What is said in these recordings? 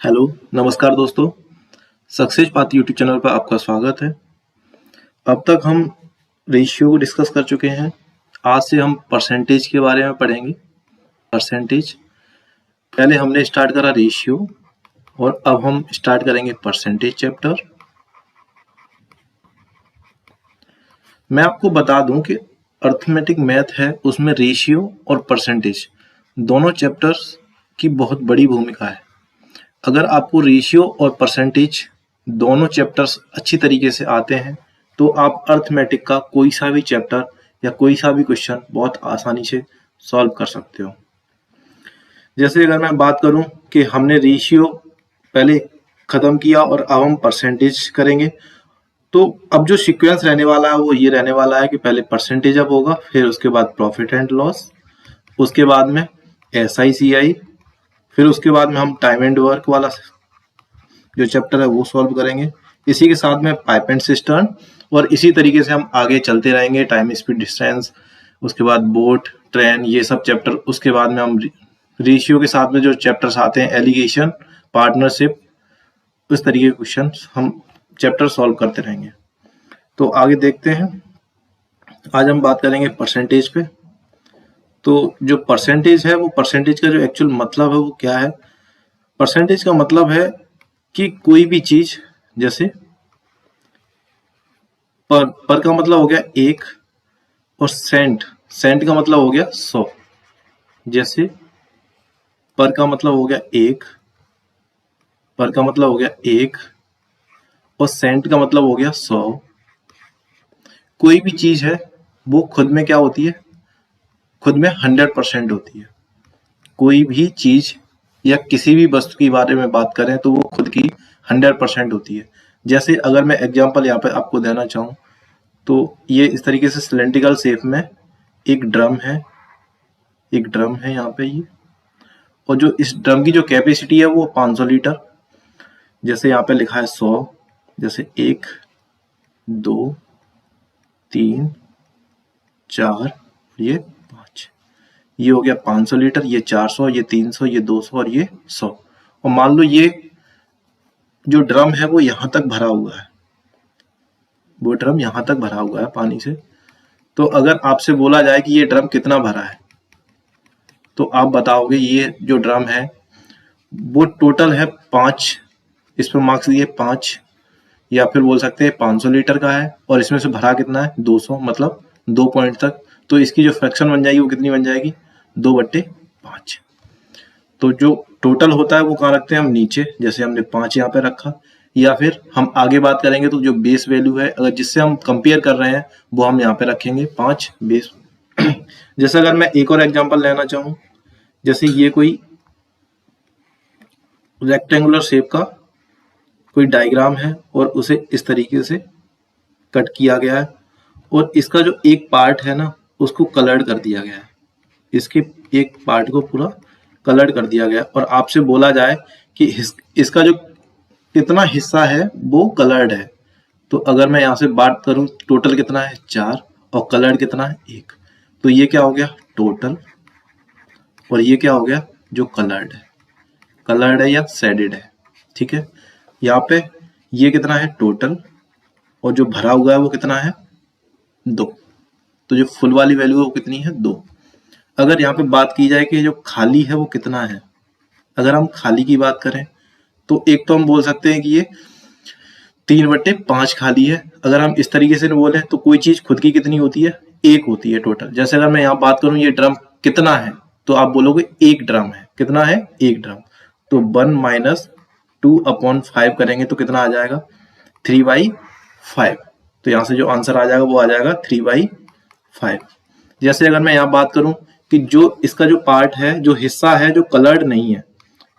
Hello, नमस्कार दोस्तों। Success path YouTube channel पर आपका स्वागत है। अब तक हम रेशियो को डिस्कस कर चुके हैं। आज से हम परसेंटेज के बारे में पढ़ेंगे। परसेंटेज पहले हमने स्टार्ट करा रेशियो और अब हम स्टार्ट करेंगे परसेंटेज चैप्टर। मैं आपको बता दूं कि अर्थमेटिक मैथ है, उसमें रेशियो और परसेंटेज दोनों चैप्टर्स की बहुत बड़ी भूमिका है। अगर आपको रेशियो और परसेंटेज दोनों चैप्टर्स अच्छी तरीके से आते हैं तो आप अर्थमेटिक का कोई सा भी चैप्टर या कोई सा भी क्वेश्चन बहुत आसानी से सॉल्व कर सकते हो। जैसे अगर मैं बात करूं कि हमने रेशियो पहले ख़त्म किया और अब हम परसेंटेज करेंगे, तो अब जो सीक्वेंस रहने वाला है वो ये रहने वाला है कि पहले परसेंटेज अब होगा, फिर उसके बाद प्रॉफिट एंड लॉस, उसके बाद में SICI, फिर उसके बाद में हम टाइम एंड वर्क वाला जो चैप्टर है वो सॉल्व करेंगे। इसी के साथ में पाइप एंड सिस्टर्न, और इसी तरीके से हम आगे चलते रहेंगे। टाइम स्पीड डिस्टेंस, उसके बाद बोट ट्रेन, ये सब चैप्टर। उसके बाद में हम रेशियो के साथ में जो चैप्टर्स आते हैं, एलिगेशन, पार्टनरशिप, इस तरीके के क्वेश्चन हम चैप्टर सॉल्व करते रहेंगे। तो आगे देखते हैं। आज हम बात करेंगे परसेंटेज पे। तो जो परसेंटेज है, वो परसेंटेज का जो एक्चुअल मतलब है वो क्या है। परसेंटेज का मतलब है कि कोई भी चीज, जैसे पर का मतलब हो गया 1, और सेंट का मतलब हो गया 100। जैसे पर का मतलब हो गया 1, पर का मतलब हो गया 1, और सेंट का मतलब हो गया 100। कोई भी चीज है वो खुद में क्या होती है, खुद में 100% होती है। कोई भी चीज या किसी भी वस्तु के बारे में बात करें तो वो खुद की 100% होती है। जैसे अगर मैं एग्जांपल यहाँ पे आपको देना चाहूँ तो ये इस तरीके से सिलेंड्रिकल शेप में एक ड्रम है, यहाँ पे ये, और जो इस ड्रम की जो कैपेसिटी है वो 500 लीटर। जैसे यहाँ पे लिखा है 100, जैसे 1, 2, 3, 4, ये 5, ये हो गया 500 लीटर, ये 400, ये 300, ये 200 और ये 100। और मान लो ये जो ड्रम है वो यहाँ तक भरा हुआ है, वो ड्रम यहाँ तक भरा हुआ है पानी से। तो अगर आपसे बोला जाए कि ये ड्रम कितना भरा है, तो आप बताओगे ये जो ड्रम है वो टोटल है 5, इस पर मार्क्स दिए 5, या फिर बोल सकते हैं 500 लीटर का है, और इसमें से भरा कितना है 200, मतलब 2 पॉइंट तक। तो इसकी जो फ्रैक्शन बन जाएगी वो कितनी बन जाएगी, 2/5। तो जो टोटल होता है वो कहाँ रखते हैं हम, नीचे, जैसे हमने 5 यहाँ पे रखा। या फिर हम आगे बात करेंगे तो जो बेस वैल्यू है, अगर जिससे हम कंपेयर कर रहे हैं, वो हम यहाँ पे रखेंगे 5 बेस। जैसे अगर मैं एक और एग्जांपल लेना चाहूँ, जैसे ये कोई रेक्टेंगुलर शेप का कोई डायग्राम है और उसे इस तरीके से कट किया गया है, और इसका जो एक पार्ट है ना उसको कलर्ड कर दिया गया है। इसके एक पार्ट को पूरा कलर्ड कर दिया गया, और आपसे बोला जाए कि इसका जो कितना हिस्सा है वो कलर्ड है। तो अगर मैं यहाँ से बात करूं, टोटल कितना है 4, और कलर्ड कितना है 1, तो ये क्या हो गया टोटल, और ये क्या हो गया जो कलर्ड है या शेडेड है। ठीक है, यहाँ पे ये कितना है टोटल, और जो भरा हुआ है वो कितना है 2। तो जो फुल वाली वैल्यू है वो कितनी है 2। अगर यहाँ पे बात की जाए कि जो खाली है वो कितना है, अगर हम खाली की बात करें तो एक तो हम बोल सकते हैं कि ये 3/5 खाली है। अगर हम इस तरीके से बोले तो कोई चीज खुद की कितनी होती है, 1 होती है टोटल। जैसे अगर मैं यहाँ बात करूं ये ड्रम कितना है, तो आप बोलोगे 1 ड्रम है। कितना है 1 ड्रम। तो 1 - 2/5 करेंगे तो कितना आ जाएगा 3/5। तो यहाँ से जो आंसर आ जाएगा वो आ जाएगा 3/5। जैसे अगर मैं यहाँ बात करूं कि जो इसका जो पार्ट है, जो हिस्सा है जो कलर्ड नहीं है,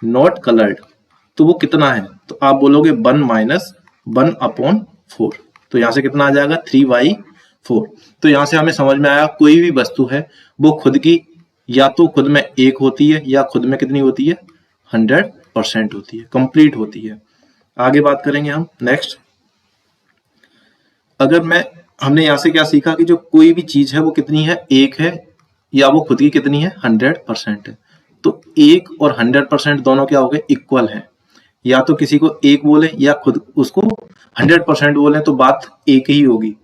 नॉट कलर्ड, तो वो कितना है, तो आप बोलोगे 1 - 1/4। तो यहाँ से कितना आ जाएगा 3/4। तो यहाँ से हमें समझ में आया कोई भी वस्तु है वो खुद की या तो खुद में 1 होती है या खुद में कितनी होती है 100% होती है, कंप्लीट होती है। आगे बात करेंगे हम नेक्स्ट। अगर हमने यहाँ से क्या सीखा कि जो कोई भी चीज है वो कितनी है 1 है, या वो खुद की कितनी है 100% है। तो 1 और 100% दोनों क्या हो गए इक्वल है। या तो किसी को एक बोले या खुद उसको 100% बोले तो बात एक ही होगी।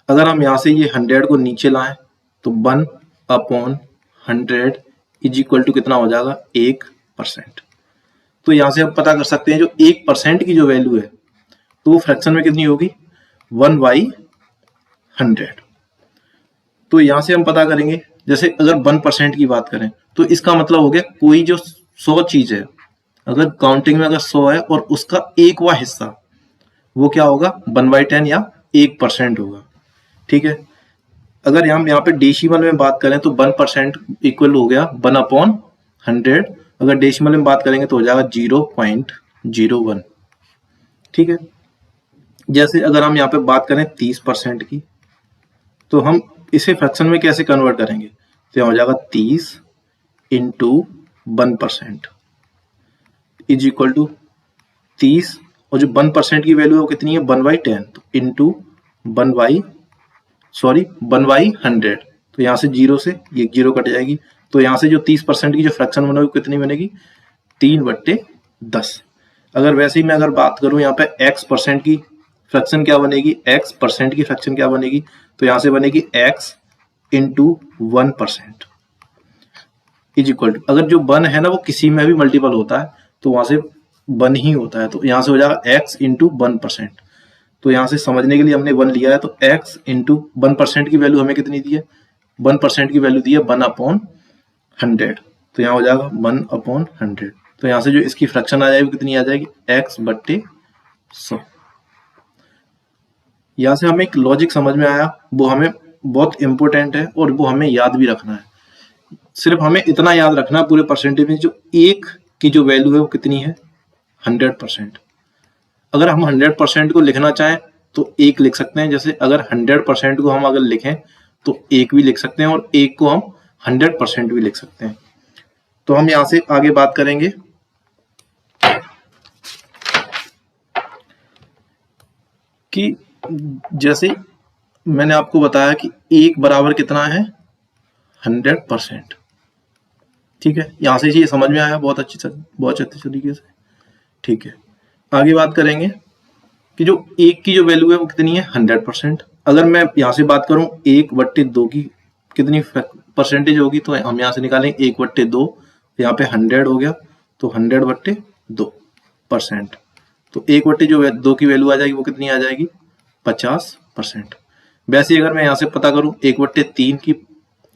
अगर हम यहाँ से ये 100 को नीचे लाएं तो 1/100 इज इक्वल टू कितना हो जाएगा 1%। तो यहाँ से हम पता कर सकते हैं जो 1% की जो वैल्यू है तो वो फ्रैक्शन में कितनी होगी 1/100। तो यहाँ से हम पता करेंगे जैसे अगर 1% की बात करें तो इसका मतलब हो गया कोई जो 100 चीज है, अगर काउंटिंग में अगर 100 है और उसका 1वां हिस्सा वो क्या होगा 1/10 या 1% होगा। ठीक है, अगर हम यहाँ पे डेसिमल में बात करें तो 1% इक्वल हो गया 1/100। अगर डेसिमल में बात करेंगे तो हो जाएगा 0.01। ठीक है, जैसे अगर हम यहाँ पे बात करें 30% की तो हम इसे फ्रैक्शन में कैसे कन्वर्ट करेंगे, तो हो जाएगा 30 इंटू 1% इज इक्वल टू 30 और जो 1% की वैल्यू है वो कितनी है 1/10 तो इंटू 1/100। तो यहाँ से 0 से ये 0 कट जाएगी। तो यहाँ से जो 30% की जो फ्रैक्शन बनेगी कितनी बनेगी 3/10। अगर वैसे ही मैं अगर बात करूं यहाँ पे x% की फ्रैक्शन क्या बनेगी, x% की फ्रैक्शन क्या बनेगी, तो यहाँ से बनेगी x into 1% is equal to, अगर जो 1 है ना वो किसी में भी मल्टीपल होता है तो वहां से 1 ही होता है, तो यहाँ से हो जाएगा x इंटू 1%। तो यहाँ से समझने के लिए हमने 1 लिया है तो x इंटू 1% की वैल्यू हमें कितनी दी है 1% की वैल्यू दी है 1/100। तो यहाँ हो जाएगा 1/100। तो यहाँ से जो इसकी फ्रैक्शन आ जाएगी कितनी आ जाएगी x/100। यहाँ से हमें एक लॉजिक समझ में आया, वो हमें बहुत इंपॉर्टेंट है और वो हमें याद भी रखना है। सिर्फ हमें इतना याद रखना है पूरे परसेंटेज में जो एक की जो वैल्यू है वो कितनी है 100%। अगर हम 100% को लिखना चाहें तो एक लिख सकते हैं, जैसे अगर 100% को हम अगर लिखें तो एक भी लिख सकते हैं और एक को हम 100% भी लिख सकते हैं। तो हम यहां से आगे बात करेंगे कि जैसे मैंने आपको बताया कि एक बराबर कितना है 100%। ठीक है, यहां से ये समझ में आया बहुत अच्छी तरीके से। ठीक है, आगे बात करेंगे कि जो एक की जो वैल्यू है वो कितनी है 100%। अगर मैं यहां से बात करूं 1/2 की कितनी परसेंटेज होगी, तो हम यहां से निकालेंगे 1/2, यहाँ पे 100 हो गया तो 100/2%। तो 1/2 की वैल्यू आ जाएगी वो कितनी आ जाएगी 50%। वैसे ही अगर मैं यहाँ से पता करूं 1/3 की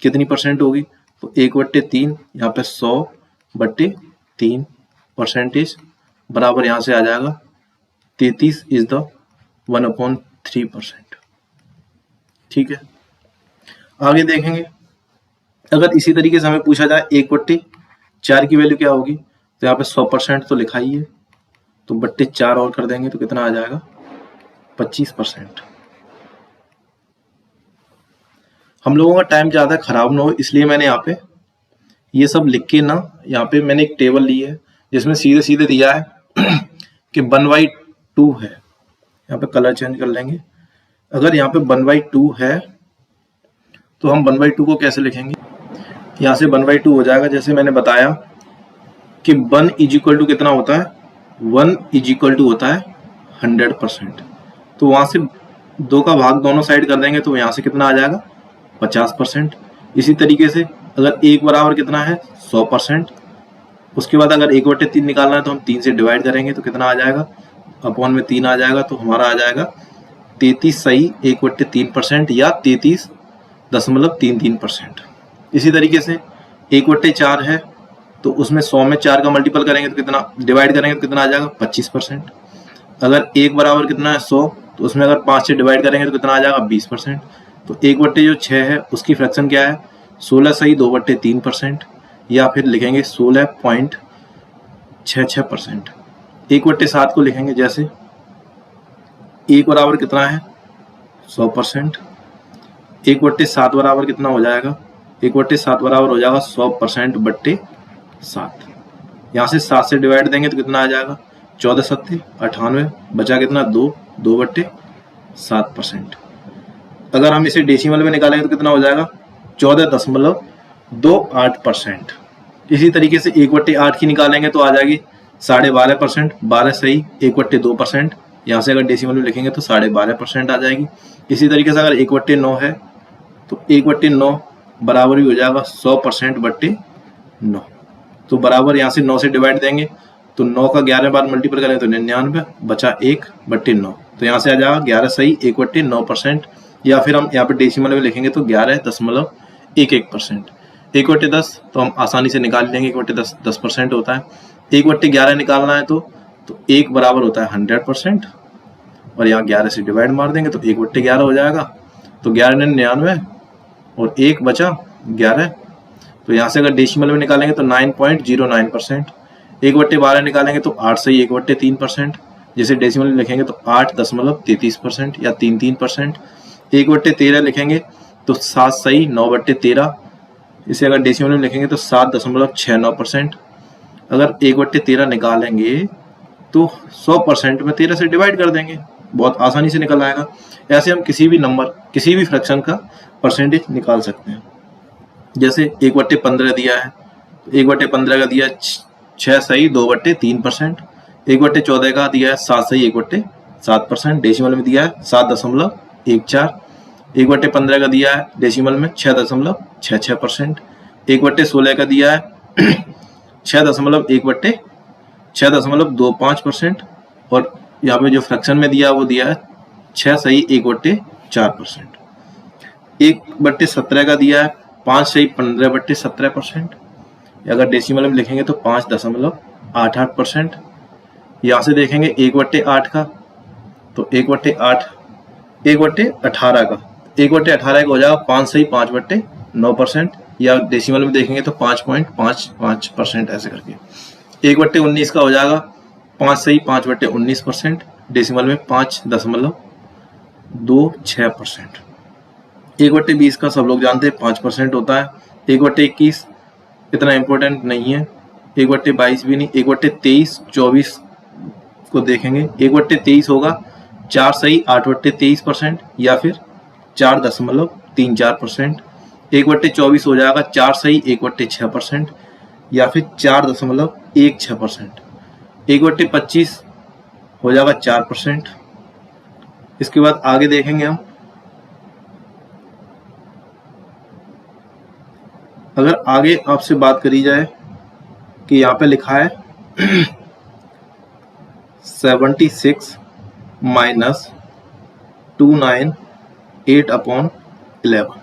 कितनी परसेंट होगी, तो 1/3 यहाँ पे 100/3 परसेंटेज बराबर यहाँ से आ जाएगा 33 इज द 1/3%। ठीक है, आगे देखेंगे अगर इसी तरीके से हमें पूछा जाए 1/4 की वैल्यू क्या होगी, तो यहाँ पे 100% तो लिखा ही है, तो 4 और कर देंगे तो कितना आ जाएगा 25%। हम लोगों का टाइम ज्यादा खराब ना हो इसलिए मैंने यहाँ पे ये सब लिख के ना, यहाँ पे मैंने एक टेबल ली है जिसमें सीधे सीधे दिया है कि 1/2 है। यहाँ पे कलर चेंज कर लेंगे। अगर यहाँ पे 1/2 है तो हम 1/2 को कैसे लिखेंगे, यहाँ से 1/2 हो जाएगा, जैसे मैंने बताया कि 1 इज इक्वल टू कितना होता है 1 इज इक्वल टू होता है 100%। तो वहां से 2 का भाग दोनों साइड कर देंगे तो यहाँ से कितना आ जाएगा 50%। इसी तरीके से अगर 1 बराबर कितना है 100%, उसके बाद अगर 1/3 निकालना है तो हम 3 से डिवाइड करेंगे तो कितना आ जाएगा अपॉन में 3 आ जाएगा, तो हमारा आ जाएगा 33 सही 1/3% या 33.33%। इसी तरीके से 1/4 है तो उसमें 100 में 4 का मल्टीपल करेंगे तो कितना डिवाइड करेंगे तो कितना आ जाएगा 25%। अगर 1 बराबर कितना है 100 तो उसमें अगर 5 से डिवाइड करेंगे तो कितना आ जाएगा 20%। तो 1/6 है उसकी फ्रैक्शन क्या है 16 सही 2/3%, या फिर लिखेंगे 16.66%। 1/7 को लिखेंगे जैसे 1 बराबर कितना है 100%, 1/7 बराबर कितना हो जाएगा 1/7 बराबर हो जाएगा 100%/7। यहाँ से 7 से डिवाइड देंगे तो कितना आ जाएगा 14 7 98, बचा कितना 2/7%। अगर हम इसे डेसिमल में निकालेंगे तो कितना हो जाएगा 14.28%। इसी तरीके से 1/8 की निकालेंगे तो आ जाएगी 12.5%, 12 सही 1/2%। यहाँ से अगर डेसिमल में लिखेंगे तो 12.5% आ जाएगी। इसी तरीके से अगर 1/9 है तो 1/9 बराबर भी हो जाएगा 100% बट्टे 9। तो बराबर यहाँ से 9 से डिवाइड देंगे तो 9 का 11 बार मल्टीपल करें तो 99 बचा 1/9। तो यहाँ से आ जाएगा 11 सही 1/9%, या फिर हम यहाँ पे डेसिमल में लिखेंगे तो 11.11%। 1/10 तो हम आसानी से निकाल लेंगे, 1/10 10% होता है। 1/11 निकालना है तो 1 बराबर होता है 100%, और यहाँ 11 से डिवाइड मार देंगे तो 1/11 हो जाएगा। तो 11 99 और 1 बचा 11। तो यहाँ से अगर डेसिमल में निकालेंगे तो 9.09%। 1/12 निकालेंगे तो 8 सही 1/3%। जैसे डेसिमल में लिखेंगे तो 8.33% या 33%। 1/13 लिखेंगे तो 7 सही 9/13। इसे अगर डेसिमल में लिखेंगे तो 7.69%। अगर 1/13 निकालेंगे तो 100% में 13 से डिवाइड कर देंगे, बहुत आसानी से निकल आएगा। ऐसे हम किसी भी नंबर, किसी भी फ्रैक्शन का परसेंटेज निकाल सकते हैं। जैसे 1/15 दिया है, 1/15 का दिया 6 सही 2/3%। 1/14 का दिया है 7 सही 1/7%। डेसिमल में दिया है 7.14। 1/15 का दिया है डेसिमल में 6.66%। 1/16 का दिया है 6.25%। और यहाँ पे जो फ्रैक्शन में दिया वो दिया है 6 सही 1/4%। 1/17 का दिया है 5 सही 15/17%। अगर डेसिमल में लिखेंगे तो 5.88%। यहाँ से देखेंगे 1/8 का तो 1/8 1/18 का 1/18 का हो जाएगा 5 सही 5/9%। या डेसिमल में देखेंगे तो 5.55% ऐसे करके। 1/19 का हो जाएगा 5 सही 5/19%। डेसिमल में 5.26%। 1/20 का सब लोग जानते हैं 5% होता है। 1/21 इतना इम्पोर्टेंट नहीं है। 1/22 भी नहीं। 1/23 24 को देखेंगे 1/23 होगा 4 सही 8/23% या फिर 4.34%। 1/24 हो जाएगा 4 सही 1/6% या फिर 4.16%। 1/25 हो जाएगा 4%। इसके बाद आगे देखेंगे हम, अगर आगे आपसे बात करी जाए कि यहाँ पे लिखा है 76 माइनस 298/11,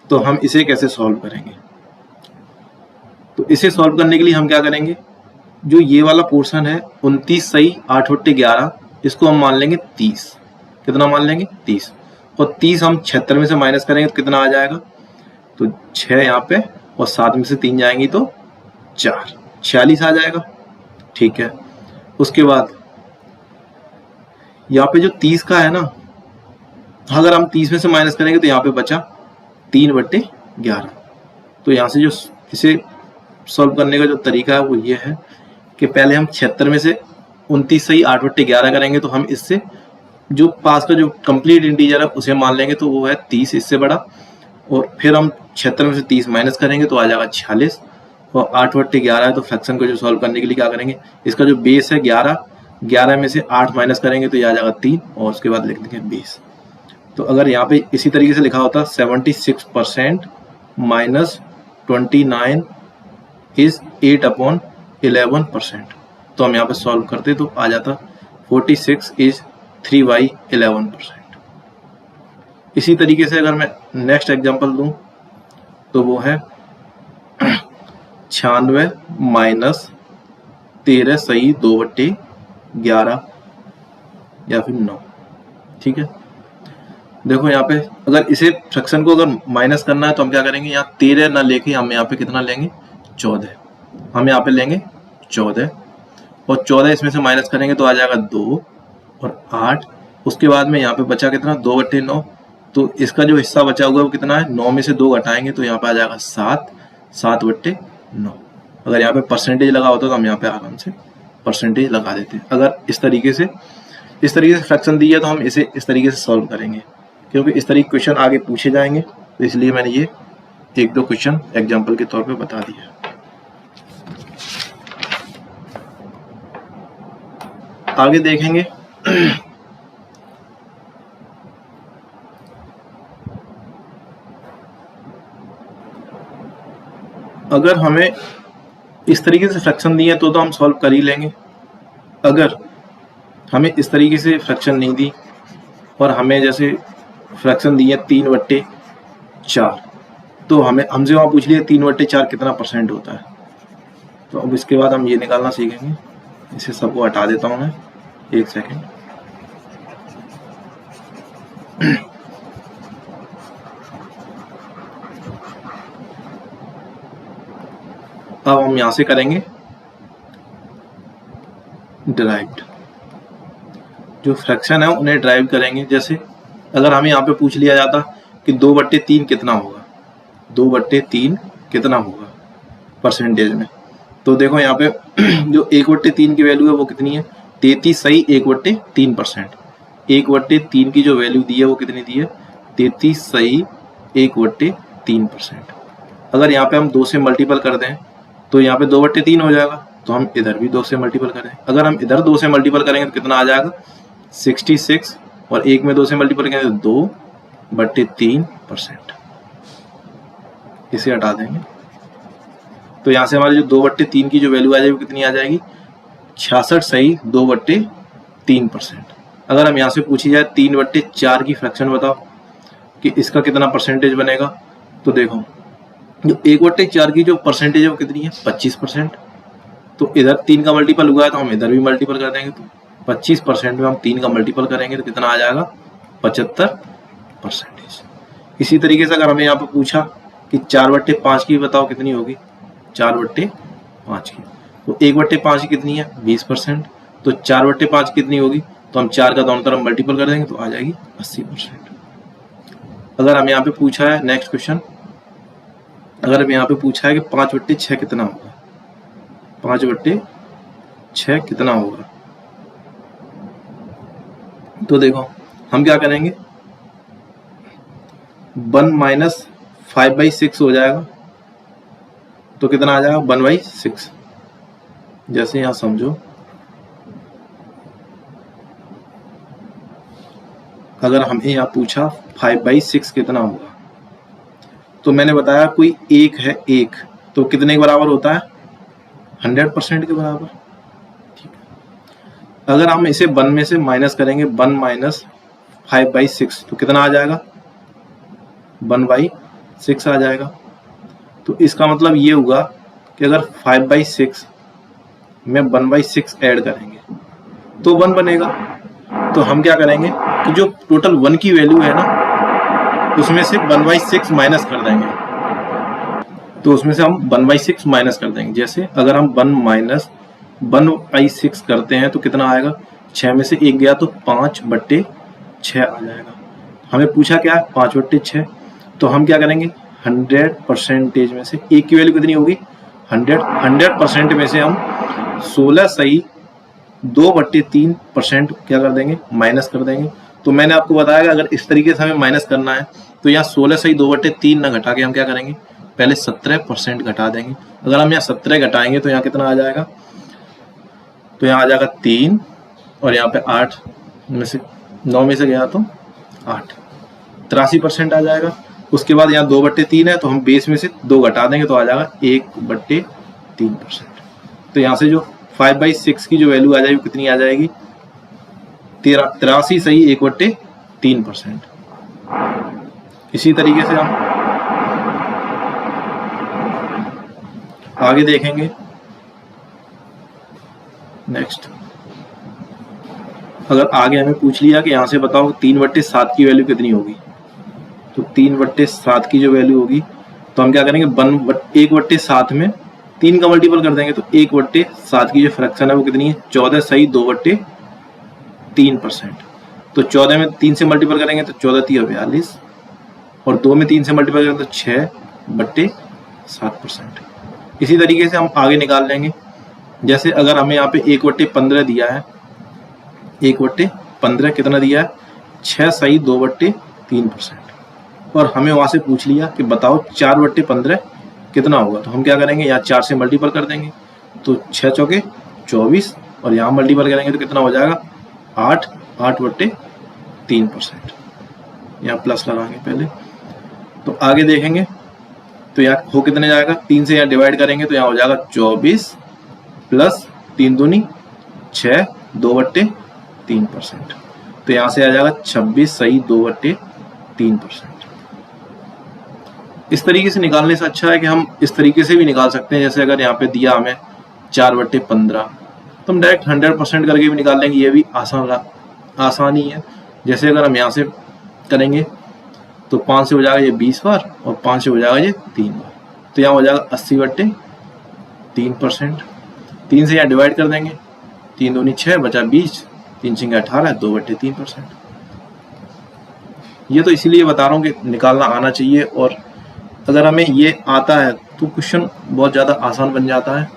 तो हम इसे कैसे सॉल्व करेंगे? तो इसे सॉल्व करने के लिए हम क्या करेंगे, जो ये वाला पोर्शन है 29 सही 8/11, इसको हम मान लेंगे 30। कितना मान लेंगे? 30। और 30 हम 76 में से माइनस करेंगे तो कितना आ जाएगा? तो 6 यहाँ पे और 7 में से 3 जाएंगी तो 4, 46 आ जाएगा। ठीक है। उसके बाद यहाँ पे जो 30 का है ना, अगर हम 30 में से माइनस करेंगे तो यहाँ पे बचा 3/11। तो यहाँ से जो इसे सॉल्व करने का जो तरीका है वो ये है कि पहले हम 76 में से 29 सही 8/11 करेंगे तो हम इससे जो पास का जो कंप्लीट इंटीजर है उसे मान लेंगे तो वो है 30, इससे बड़ा। और फिर हम 76 में से 30 माइनस करेंगे तो आ जाएगा 46। और 8/11 है तो फ्रैक्शन को जो सॉल्व करने के लिए क्या करेंगे, इसका जो बेस है 11 में से 8 माइनस करेंगे तो ये आ जाएगा 3 और उसके बाद लिख देंगे 20। तो अगर यहाँ पे इसी तरीके से लिखा होता 76% माइनस 29 इज 8/11%, तो हम यहाँ पे सॉल्व करते तो आ जाता 46 इज 3/11%। इसी तरीके से अगर मैं नेक्स्ट एग्जांपल दूं तो वो है 96 माइनस 13 सही 2/11 या फिर 9। ठीक है। देखो यहाँ पे अगर इसे फ्रैक्शन को अगर माइनस करना है तो हम क्या करेंगे, यहाँ 13 ना लेके हम यहाँ पे कितना लेंगे, 14। हम यहाँ पे लेंगे 14 और 14 इसमें से माइनस करेंगे तो आ जाएगा 2 और 8। उसके बाद में यहाँ पे बचा कितना, 2/9। तो इसका जो हिस्सा बचा हुआ है वो कितना है, 9 में से 2 घटाएंगे तो यहाँ पे आ जाएगा 7/9। अगर यहाँ पे परसेंटेज लगा होता तो हम यहाँ पे आराम से परसेंटेज लगा देते। अगर इस तरीके से फ्रैक्शन दी है तो हम इसे इस तरीके से सॉल्व करेंगे, क्योंकि इस तरीके क्वेश्चन आगे पूछे जाएंगे, तो इसलिए मैंने ये 1-2 क्वेश्चन एग्जाम्पल के तौर पे बता दिया। आगे देखेंगे। अगर हमें इस तरीके से फ्रैक्शन दिए तो हम सॉल्व कर ही लेंगे। अगर हमें इस तरीके से फ्रैक्शन नहीं दी और हमें जैसे फ्रैक्शन दिए 3/4, तो हमसे वहाँ पूछ लिया 3/4 कितना परसेंट होता है। तो अब इसके बाद हम ये निकालना सीखेंगे। इसे सबको हटा देता हूँ मैं, 1 सेकेंड। अब हम यहाँ से करेंगे डिराइव्ड, जो फ्रैक्शन है उन्हें ड्राइव करेंगे। जैसे अगर हमें यहाँ पे पूछ लिया जाता कि 2/3 कितना होगा, 2/3 कितना होगा परसेंटेज में, तो देखो यहाँ पे जो 1/3 की वैल्यू है वो कितनी है, 33 सही 1/3%। 1/3 की जो वैल्यू दी है वो कितनी दी है, 33 सही 1/3%। अगर यहाँ पे हम 2 से मल्टीपल कर दें तो यहाँ पे 2/3 हो जाएगा, तो हम इधर भी 2 से मल्टीपल करें। अगर हम इधर 2 से मल्टीपल करेंगे तो कितना आ जाएगा, 66, और 1 में 2 से मल्टीपल करेंगे तो 2/3%। इसे हटा देंगे तो यहाँ से हमारी जो 2/3 की जो वैल्यू आ जाएगी वो कितनी आ जाएगी, 66 सही 2/3%। अगर हम यहाँ से पूछी जाए 3/4 की फ्रैक्शन बताओ कि इसका कितना परसेंटेज बनेगा, तो देखो जो 1/4 की जो परसेंटेज है वो कितनी है, 25%। तो इधर 3 का मल्टीपल हुआ है तो हम इधर भी मल्टीपल कर देंगे, तो 25% में हम 3 का मल्टीपल करेंगे तो कितना आ जाएगा, 75%। इसी तरीके से अगर हमें यहाँ पर पूछा कि 4/5 की बताओ कितनी होगी, 4/5 की, तो 1/5 की कितनी है, 20%। तो 4/5 कितनी होगी, तो हम 4 का दोनों तरफ मल्टीपल कर देंगे तो आ जाएगी 80%। अगर हमें यहाँ पे पूछा है नेक्स्ट क्वेश्चन, अगर हमें यहाँ पे पूछा है कि 5/6 कितना होगा, 5/6 कितना होगा, तो देखो हम क्या करेंगे, 1 - 5/6 हो जाएगा, तो कितना आ जाएगा 1/6। जैसे यहां समझो, अगर हमें यहाँ पूछा 5/6 कितना होगा, तो मैंने बताया कोई एक है, एक तो कितने के बराबर होता है, 100% के बराबर। ठीक है, अगर हम इसे 1 में से माइनस करेंगे, 1 - 5/6 तो कितना आ जाएगा, 1/6 आ जाएगा। तो इसका मतलब ये हुआ कि अगर 5/6 में 1/6 ऐड करेंगे तो 1 बनेगा। तो हम क्या करेंगे कि जो टोटल 1 की वैल्यू है ना, उसमें से 1/6 माइनस कर देंगे, तो उसमें से हम 1/6 माइनस कर देंगे। जैसे अगर हम 1 - 1/6 करते हैं तो कितना आएगा, 6 में से 1 गया तो 5/6 आ जाएगा। हमें पूछा क्या है, 5/6, तो हम क्या करेंगे, 100% में से एक की वैल्यू कितनी होगी, 100% में से हम 16 सही 2/3% क्या कर देंगे, माइनस कर देंगे। तो मैंने आपको बताया कि अगर इस तरीके से हमें माइनस करना है तो यहाँ 16 सही 2/3 ना घटा के हम क्या करेंगे, पहले 17% घटा देंगे। अगर हम यहाँ 17 घटाएंगे तो यहाँ कितना आ जाएगा, तो यहाँ आ जाएगा 3, और यहाँ पे 8 में से 9 में से गया तो 8, 83% आ जाएगा। उसके बाद यहाँ 2/3 है तो हम बेस में से 2 घटा देंगे तो आ जाएगा 1/3%। तो यहाँ से जो 5/6 की जो वैल्यू आ जाएगी कितनी आ जाएगी, 83 सही 1/3%। इसी तरीके से हम आगे देखेंगे। नेक्स्ट, अगर आगे हमें पूछ लिया कि यहाँ से बताओ 3/7 की वैल्यू कितनी होगी, तो 3/7 की जो वैल्यू होगी तो हम क्या करेंगे, 1/7 में 3 का मल्टीपल कर देंगे, तो 1/7 की जो फ्रैक्शन है वो कितनी है, 14 सही 2/3%। तो 14 में 3 से मल्टीपल करेंगे तो 14 3 42, और 2 में 3 से मल्टीपल करेंगे तो 6/7%। इसी तरीके से हम आगे निकाल लेंगे। जैसे अगर हमें यहाँ पे 1/15 दिया है, 1/15 कितना दिया है, 6 सही 2/3%, और हमें वहां से पूछ लिया कि बताओ 4/15 कितना होगा, तो हम क्या करेंगे, यहाँ 4 से मल्टीपल कर देंगे, तो 6 चौके 24, और यहाँ मल्टीपल करेंगे तो कितना हो जाएगा 8, 8/3%। यहाँ प्लस लगाएंगे पहले, तो आगे देखेंगे तो यहाँ हो कितने जाएगा, 3 से यहाँ डिवाइड करेंगे तो यहाँ हो जाएगा 24 प्लस 3 दूनी 6, 2/3%। तो यहाँ से आ जाएगा 26 सही 2/3%। इस तरीके से निकालने से अच्छा है कि हम इस तरीके से भी निकाल सकते हैं। जैसे अगर यहाँ पे दिया हमें 4/15 तो हम डायरेक्ट 100% करके भी निकाल लेंगे, ये भी आसानी है। जैसे अगर हम यहाँ से करेंगे तो 5 से हो जाएगा ये 20 बार और 5 से हो जाएगा ये 3 बार, तो यहाँ हो जाएगा 80/3%। 3 से यहाँ डिवाइड कर देंगे, 3 दूनी 6 बचा 20, 3 6 18, 2/3%। ये तो इसीलिए बता रहा हूँ कि निकालना आना चाहिए, और अगर हमें ये आता है तो क्वेश्चन बहुत ज़्यादा आसान बन जाता है।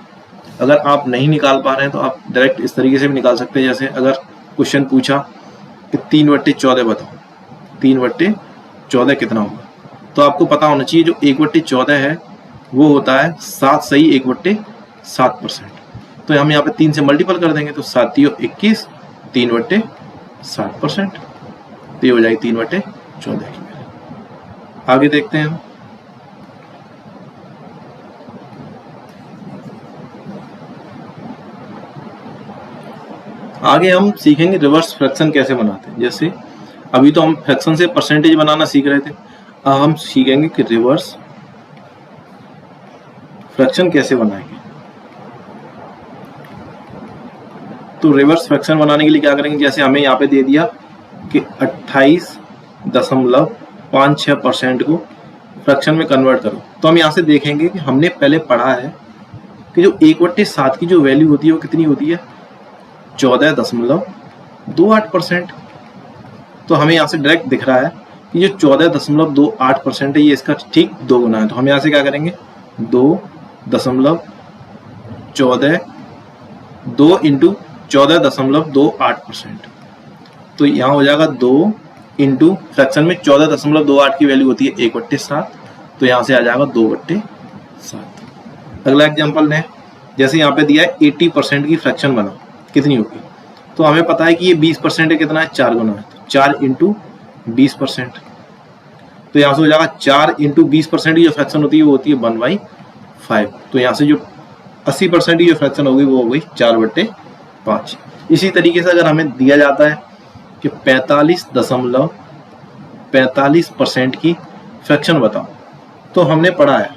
अगर आप नहीं निकाल पा रहे हैं तो आप डायरेक्ट इस तरीके से भी निकाल सकते हैं। जैसे अगर क्वेश्चन पूछा कि 3/14 बताओ, 3/14 कितना होगा, तो आपको पता होना चाहिए जो 1/14 है वो होता है 7 सही 1/7%। तो हम यहाँ पे 3 से मल्टीपल कर देंगे तो 7 21, 3/7%, तो ये हो जाएगी 3/14 की। आगे देखते हैं। आगे हम सीखेंगे रिवर्स फ्रैक्शन कैसे बनाते हैं। जैसे अभी तो हम फ्रैक्शन से परसेंटेज बनाना सीख रहे थे, अब हम सीखेंगे कि रिवर्स फ्रैक्शन कैसे बनाएंगे। तो रिवर्स फ्रैक्शन बनाने के लिए क्या करेंगे, जैसे हमें यहाँ पे दे दिया कि 28.56% को फ्रैक्शन में कन्वर्ट करो, तो हम यहाँ से देखेंगे कि हमने पहले पढ़ा है कि जो 1/7 की जो वैल्यू होती है वो कितनी होती है 14.28%। तो हमें यहाँ से डायरेक्ट दिख रहा है कि जो 14.28% है ये इसका ठीक 2 गुना है। तो हम यहाँ से क्या करेंगे 2 इंटू 14.28%, तो यहाँ हो जाएगा 2 इंटू फ्रैक्शन में 14.28 की वैल्यू होती है 1/7, तो यहाँ से आ जाएगा 2/7। अगला एग्जाम्पल लें, जैसे यहाँ पे दिया है 80% की फ्रैक्शन बनाओ, कितनी होगी, तो हमें पता है कि ये 20% है, कितना है 4 गुना है, 4 इंटू 20%, तो यहाँ से हो जाएगा 4 इंटू 20% की जो फ्रैक्शन होती है वो होती है 1/5। तो यहाँ से जो 80% की जो फ्रैक्शन होगी वो हो गई 4/5। इसी तरीके से अगर हमें दिया जाता है कि 45% की फ्रैक्शन बताओ, तो हमने पढ़ा है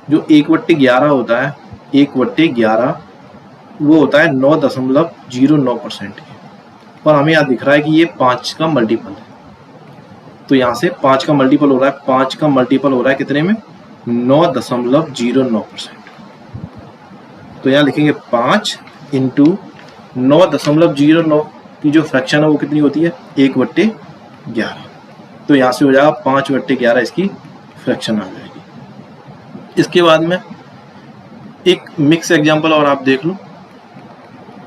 जो 1/11 होता है, 1/11 वो होता है 9.09% की, पर हमें यहाँ दिख रहा है कि ये 5 का मल्टीपल है, तो यहाँ से 5 का मल्टीपल हो रहा है, 5 का मल्टीपल हो रहा है कितने में 9.09%। तो यहाँ लिखेंगे 5 इंटू 9.09 की जो फ्रैक्शन है वो कितनी होती है 1/11, तो यहाँ से हो जाएगा 5/11 इसकी फ्रैक्शन आ जाएगी। इसके बाद में एक मिक्स एग्जांपल और आप देख लो,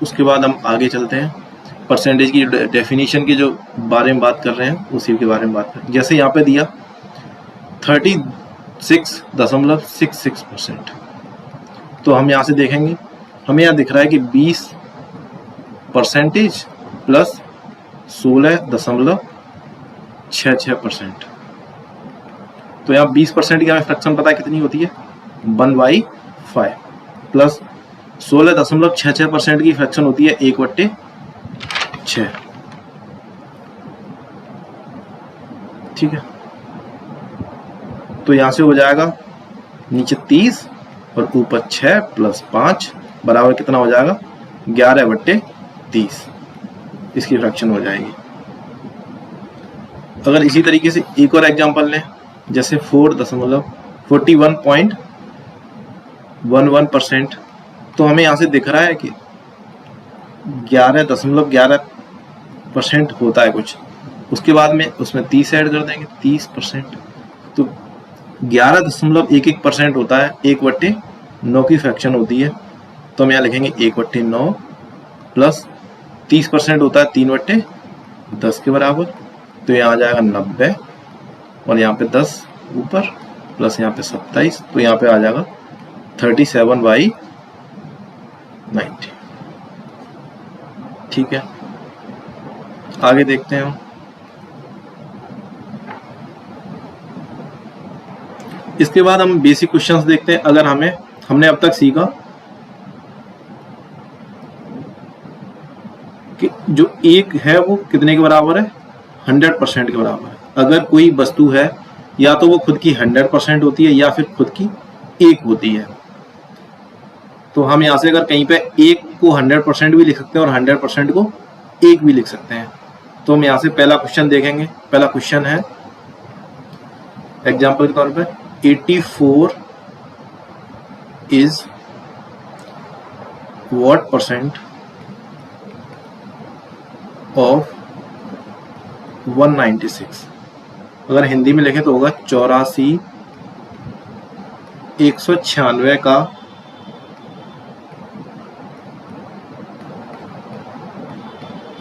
उसके बाद हम आगे चलते हैं। परसेंटेज की डेफिनेशन के जो बारे में बात कर रहे हैं उसी के बारे में बात करें। जैसे यहाँ पे दिया 36.66%, तो हम यहाँ से देखेंगे, हमें यहाँ दिख रहा है कि 20% प्लस 16.66%, तो यहाँ 20% की हमें फ्रैक्शन पता है कितनी होती है 1/5 प्लस 16.66% की फ्रैक्शन होती है 1/6। ठीक है, तो यहां से हो जाएगा नीचे 30 और ऊपर 6 प्लस 5 बराबर कितना हो जाएगा 11/30, इसकी फ्रैक्शन हो जाएगी। अगर इसी तरीके से एक और एग्जांपल लें, जैसे 41.11%, तो हमें यहाँ से दिख रहा है कि 11.11% होता है कुछ, उसके बाद में उसमें 30 ऐड कर देंगे 30%, तो 11.11% होता है 1/9 की फ्रैक्शन होती है, तो हम यहाँ लिखेंगे 1/9 प्लस 30% होता है 3/10 के बराबर, तो यहाँ आ जाएगा 90 और यहाँ पे 10 ऊपर प्लस यहाँ पे 27, तो यहाँ पे आ जाएगा 37/90। ठीक है, आगे देखते हैं हम। इसके बाद हम बेसिक क्वेश्चंस देखते हैं। अगर हमने अब तक सीखा कि जो एक है वो कितने के बराबर है, 100% के बराबर है। अगर कोई वस्तु है या तो वो खुद की 100% होती है या फिर खुद की एक होती है। तो हम यहाँ से अगर कहीं पे एक को 100% भी लिख सकते हैं और 100% को एक भी लिख सकते हैं। तो हम यहाँ से पहला क्वेश्चन देखेंगे। पहला क्वेश्चन है एग्जाम्पल के तौर पे 84 इज व्हाट परसेंट ऑफ 196। अगर हिंदी में लिखें तो होगा 84 196 का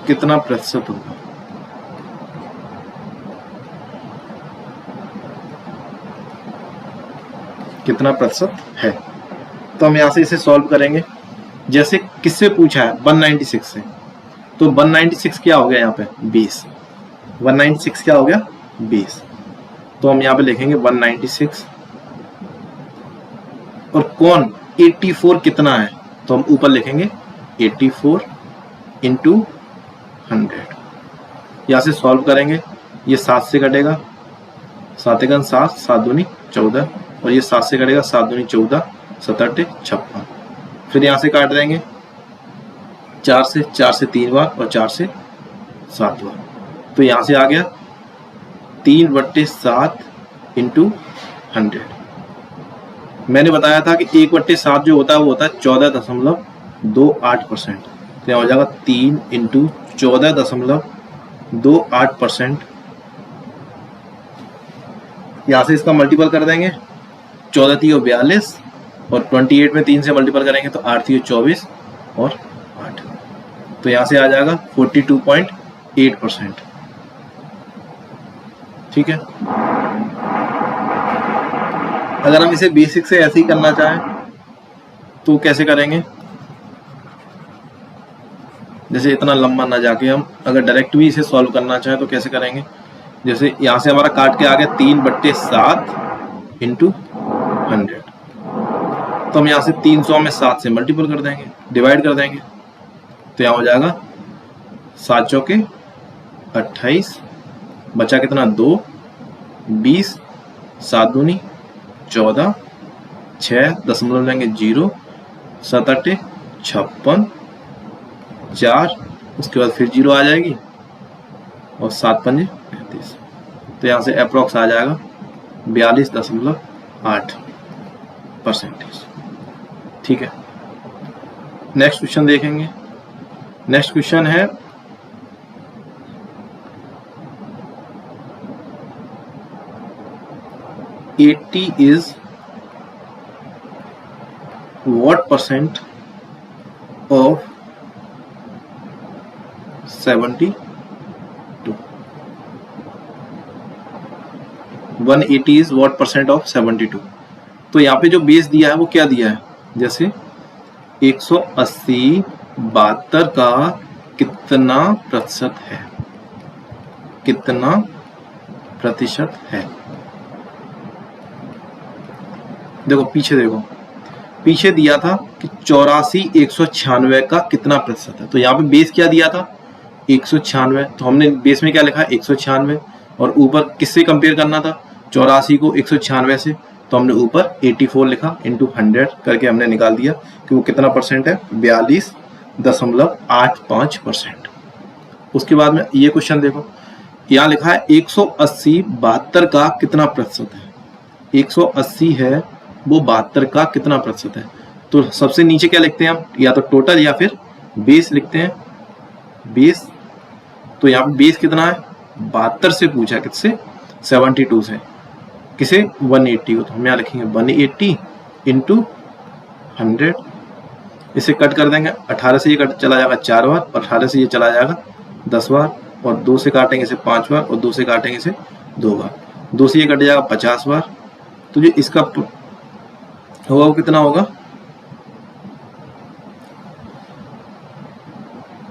कितना प्रतिशत होगा। कितना प्रतिशत है। तो हम यहां से इसे सॉल्व करेंगे। जैसे किससे पूछा है, 196 से, तो 196 क्या हो गया यहाँ पे 20। 196 क्या हो गया 20। तो हम यहाँ पे लिखेंगे 196 और कौन 84 कितना है, तो हम ऊपर लिखेंगे 84 इंटू 100। यहाँ से सॉल्व करेंगे, ये 7 से कटेगा, 7 एकम 7, 7 दूनी 14, और ये 7 से कटेगा, 7 दूनी 14, 7 8 56। फिर यहाँ से काट देंगे 4 से 3 बार और 4 से 7 बार। तो यहाँ से आ गया 3/7 इंटू 100। मैंने बताया था कि 1/7 जो होता है वो होता है 14.28%। तो यहाँ हो जाएगा 3 इंटू 14.28%। यहाँ से इसका मल्टीपल कर देंगे, 14 3 42 और 28 में 3 से मल्टीपल करेंगे तो 8 3 24 और 8। तो यहाँ से आ जाएगा 42.8%। ठीक है। अगर हम इसे बेसिक से ऐसे ही करना चाहें तो कैसे करेंगे, जैसे इतना लंबा ना जाके हम अगर डायरेक्ट भी इसे सॉल्व करना चाहें तो कैसे करेंगे। जैसे यहाँ से हमारा काट के आ गया 3/7 इंटू 100। तो हम यहाँ से 300 में 7 से मल्टीपल कर देंगे, डिवाइड कर देंगे। तो यहाँ हो जाएगा 7 चौके 28, बचा कितना 2, 20, 7 दूनी 14, 6 दशमलव लेंगे 0, 7 8 56, 4, उसके बाद फिर 0 आ जाएगी और 7 5 35। तो यहाँ से अप्रॉक्स आ जाएगा 42.8%। ठीक है। नेक्स्ट क्वेश्चन देखेंगे। नेक्स्ट क्वेश्चन है $80 is what percent of 72? 180 is what percent of 72? तो यहाँ पे जो बेस दिया है वो क्या दिया है, जैसे 180 72 का कितना प्रतिशत है, कितना प्रतिशत है। देखो पीछे देखो, पीछे दिया था कि 84 196 का कितना प्रतिशत है। तो यहाँ पे बेस क्या दिया था 196, तो हमने बेस में क्या लिखा है 196 और ऊपर किससे कंपेयर करना था 84 को 196 से, तो हमने ऊपर 84 लिखा इंटू 100 करके हमने निकाल दिया कि वो कितना परसेंट है 42.85%। उसके बाद में ये क्वेश्चन देखो, यहाँ लिखा है 180 72 का कितना प्रतिशत है। 180 है वो 72 का कितना प्रतिशत है। तो सबसे नीचे क्या लिखते हैं हम, या तो टोटल या फिर बेस लिखते हैं, बेस। तो यहाँ पे बेस कितना है 72 से पूछा, किससे 72 से, किसे 180 को। तो हम यहाँ लिखेंगे 180 इंटू 100। इसे कट कर देंगे, 18 से ये कट चला जाएगा 4 बार और 18 से ये चला जाएगा 10 बार और 2 से काटेंगे इसे 5 बार और 2 से काटेंगे इसे 2 बार, 2 से ये कट जाएगा 50 बार। तो जो इसका होगा वो कितना होगा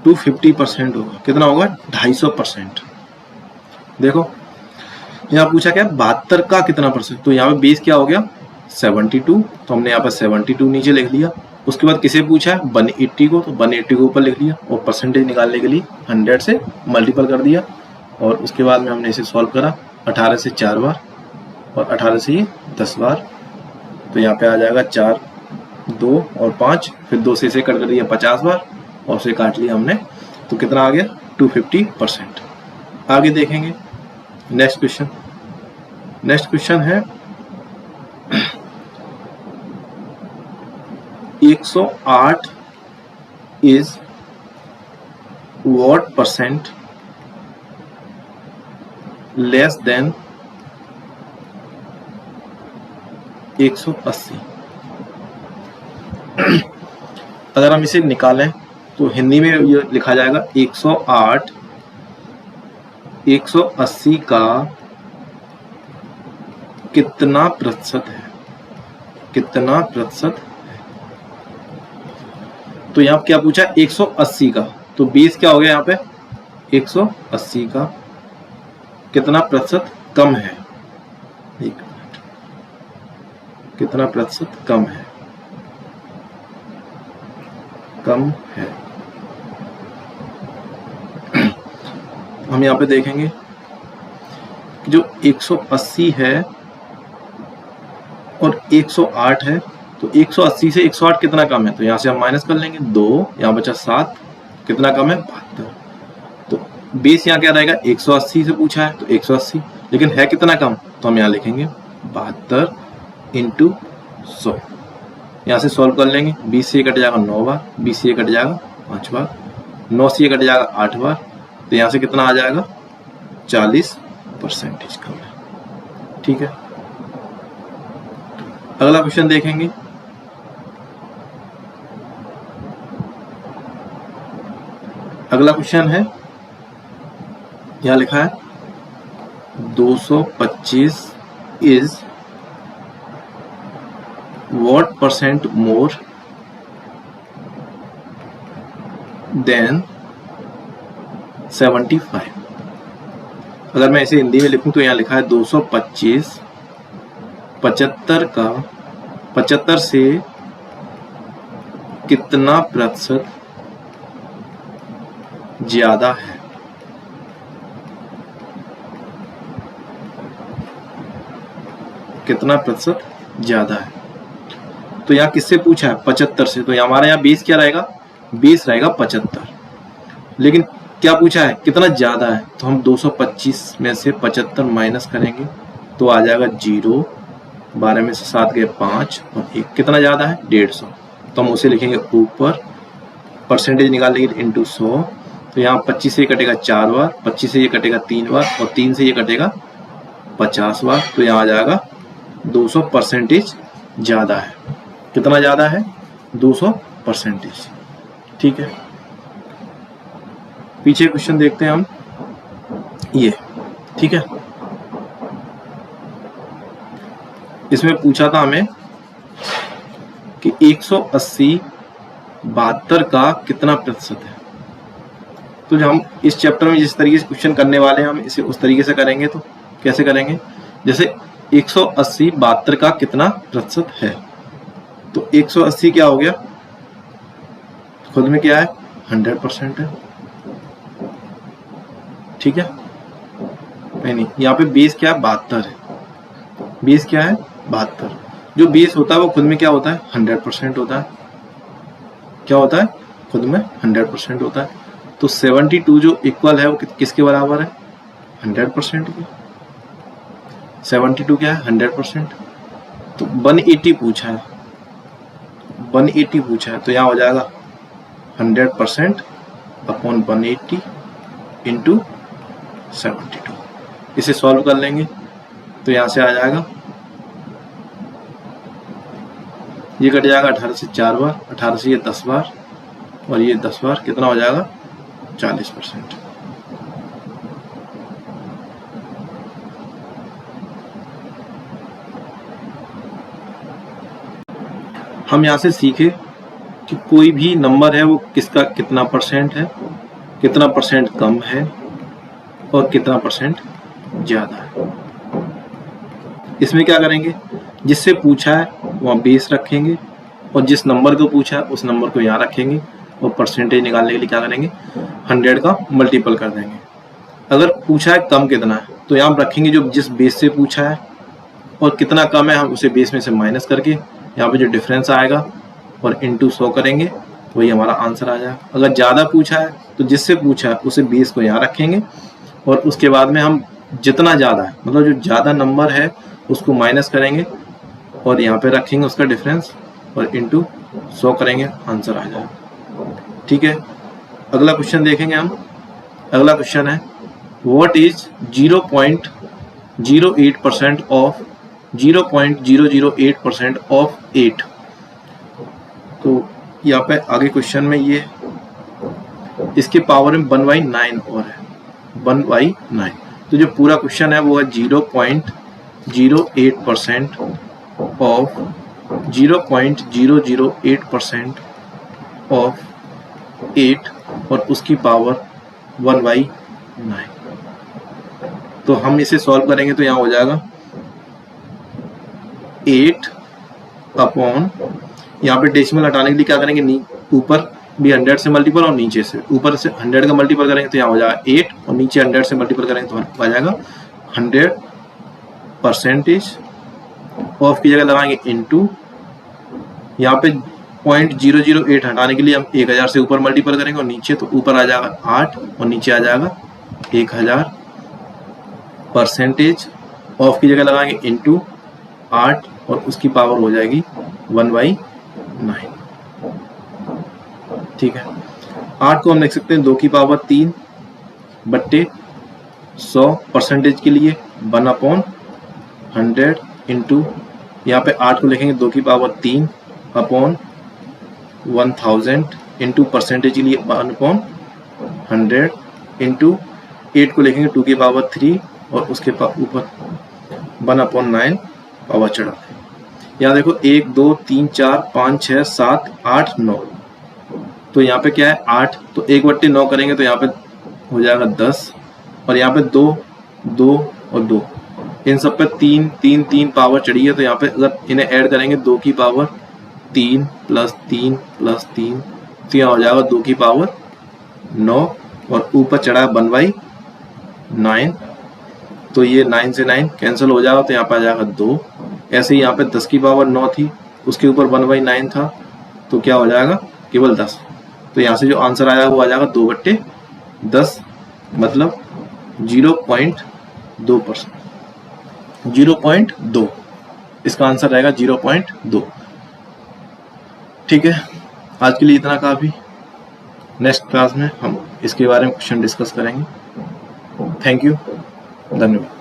250% होगा, कितना होगा 250%। देखो यहाँ पूछा क्या 72 का कितना परसेंट, तो यहाँ पे बेस क्या हो गया 72, तो हमने यहाँ पर 72 नीचे लिख लिया। उसके बाद किसे पूछा है 180 को, तो 180 को ऊपर लिख लिया और परसेंटेज निकालने के लिए 100 से मल्टीपल कर दिया और उसके बाद में हमने इसे सॉल्व करा 18 से 4 बार और 18 से ये 10 बार, तो यहाँ पे आ जाएगा 4 2 और 5, फिर 2 से इसे कट कर दिया 50 बार और उसे काट लिया हमने, तो कितना आ गया 250%। आगे देखेंगे नेक्स्ट क्वेश्चन। नेक्स्ट क्वेश्चन है 108 is what percent less than 180। अगर हम इसे निकालें तो हिंदी में ये लिखा जाएगा 108 180 का कितना प्रतिशत है, कितना प्रतिशत है। तो यहाँ क्या पूछा 180 का, तो बेस क्या हो गया यहाँ पे 180 का कितना प्रतिशत कम है, एक मिनट, कितना प्रतिशत कम है, कम है। हम यहाँ पे देखेंगे कि जो 180 है और 108 है, तो 180 से 108 कितना कम है, तो यहाँ से हम माइनस कर लेंगे 2, यहाँ बचा 7, कितना कम है 72। तो बेस यहाँ क्या रहेगा 180 से पूछा है तो 180, लेकिन है कितना कम, तो हम यहाँ लिखेंगे 72 इंटू 100। यहाँ से सॉल्व कर लेंगे, 20 से ये कट जाएगा 9 बार, 20 से ये कट जाएगा 5 बार, 9 से ये कट जाएगा 8 बार, तो यहाँ से कितना आ जाएगा 40% कम है। ठीक है, अगला क्वेश्चन देखेंगे। अगला क्वेश्चन है, यहाँ लिखा है 225 is what percent more than 75। अगर मैं इसे हिंदी में लिखूं तो यहाँ लिखा है 225 75 से कितना प्रतिशत ज्यादा है। कितना प्रतिशत ज्यादा है, तो यहाँ किससे पूछा है 75 से, तो यहाँ हमारा यहाँ बेस क्या रहेगा, बेस रहेगा 75, लेकिन क्या पूछा है कितना ज्यादा है, तो हम 225 में से 75 माइनस करेंगे तो आ जाएगा 0, 12 में से 7 गए 5 और 1, कितना ज्यादा है 150, तो हम उसे लिखेंगे ऊपर, परसेंटेज निकालेंगे इंटू 100, तो यहाँ 25 से ये कटेगा 4 बार, 25 से ये कटेगा 3 बार और 3 से ये कटेगा 50 बार, तो यहाँ आ जाएगा 200% ज्यादा है। कितना ज्यादा है 200%। ठीक है, पीछे क्वेश्चन देखते हैं हम ये। ठीक है, इसमें पूछा था हमें कि 180 72 का कितना प्रतिशत है। तो जो हम इस चैप्टर में जिस तरीके से क्वेश्चन करने वाले हैं हम इसे उस तरीके से करेंगे। तो कैसे करेंगे, जैसे 180 72 का कितना प्रतिशत है, तो 180 क्या हो गया, खुद में क्या है 100% है। ठीक है, नहीं यहाँ पे बेस क्या है 72 है, बेस क्या है 72, जो बेस होता है वो खुद में क्या होता है 100% होता है। क्या होता है खुद में 100% होता है। तो 72 जो इक्वल है वो किसके बराबर है 100% के। 72 क्या है 100%। तो 180 पूछा है, 180 पूछा है, तो यहाँ हो जाएगा 100% अपॉन 180 इंटू 72। इसे सॉल्व कर लेंगे तो यहाँ से आ जाएगा, ये कट जाएगा 18 से 4 बार, 18 से ये 10 बार और ये 10 बार, कितना हो जाएगा 40%। हम यहाँ से सीखे कि कोई भी नंबर है वो किसका कितना परसेंट है। कितना परसेंट कम है और कितना परसेंट ज़्यादा है। इसमें क्या करेंगे, जिससे पूछा है वहाँ बेस रखेंगे और जिस नंबर को पूछा है उस नंबर को यहाँ रखेंगे और परसेंटेज निकालने के लिए क्या करेंगे, 100 का मल्टीपल कर देंगे। अगर पूछा है कम कितना है तो यहाँ रखेंगे जो जिस बेस से पूछा है, और कितना कम है हम उसे बेस में से माइनस करके यहाँ पे जो डिफरेंस आएगा और इनटू 100 करेंगे, वही हमारा आंसर आ जाएगा। अगर ज़्यादा पूछा है तो जिससे पूछा है उसे बेस को यहाँ रखेंगे और उसके बाद में हम जितना ज़्यादा है, मतलब जो ज़्यादा नंबर है उसको माइनस करेंगे और यहाँ पे रखेंगे उसका डिफरेंस और इनटू 100 करेंगे, आंसर आ जाएगा। ठीक है, अगला क्वेश्चन देखेंगे हम। अगला क्वेश्चन है व्हाट इज 0.08% ऑफ 0.008% ऑफ 8। तो यहाँ पे आगे क्वेश्चन में ये इसके पावर में 1/9 और है 1/9। तो जो पूरा क्वेश्चन है वो है 0.08% ऑफ 0.008% ऑफ 8 और उसकी पावर 1/9। तो हम इसे सॉल्व करेंगे तो यहाँ हो जाएगा 8 अपॉन, यहाँ पे डेसिमल हटाने के लिए क्या करेंगे, ऊपर भी 100 से मल्टीपल और नीचे से, ऊपर से 100 का मल्टीपल करेंगे तो यहाँ हो जाएगा 8 और नीचे 100 से मल्टीपल करेंगे तो आ जाएगा 100%। ऑफ की जगह लगाएंगे इनटू, यहाँ पे 0.008 हटाने के लिए हम 1000 से ऊपर मल्टीपल करेंगे और नीचे, तो ऊपर आ जाएगा 8 और नीचे आ जाएगा 1000%। ऑफ की जगह लगाएंगे इनटू 8 और उसकी पावर हो जाएगी 1/9। ठीक है, 8 को हम लिख सकते हैं 2 की पावर 3 बट्टे 100% के लिए 1/100 इंटू, यहाँ पे 8 को लिखेंगे 2 की पावर 3 अपॉन 1000 इंटू परसेंटेज के लिए 1/100 इंटू 8 को लिखेंगे 2 की पावर 3 और उसके ऊपर 1/9 पावर चढ़ा। यहाँ देखो 1 2 3 4 5 6 7 8 9, तो यहाँ पे क्या है 8, तो 1/9 करेंगे तो यहाँ पे हो जाएगा 10 और यहाँ पे 2 2 और 2, इन सब पे 3 3 3 पावर चढ़ी है, तो यहाँ पे अगर इन्हें ऐड करेंगे 2 की पावर 3 प्लस 3 प्लस 3, तो यहाँ हो जाएगा 2 की पावर 9 और ऊपर चढ़ा है 1/9, तो ये 9 से 9 कैंसिल हो जाएगा तो यहाँ पे आ जाएगा 2। ऐसे ही यहाँ पे 10 की पावर 9 थी, उसके ऊपर 1/9 था, तो क्या हो जाएगा केवल 10। तो यहाँ से जो आंसर आया वो आ जाएगा 2/10, मतलब 0.2%, 0.2 इसका आंसर रहेगा 0.2। ठीक है, आज के लिए इतना काफी। नेक्स्ट क्लास में हम इसके बारे में क्वेश्चन डिस्कस करेंगे। थैंक यू, धन्यवाद।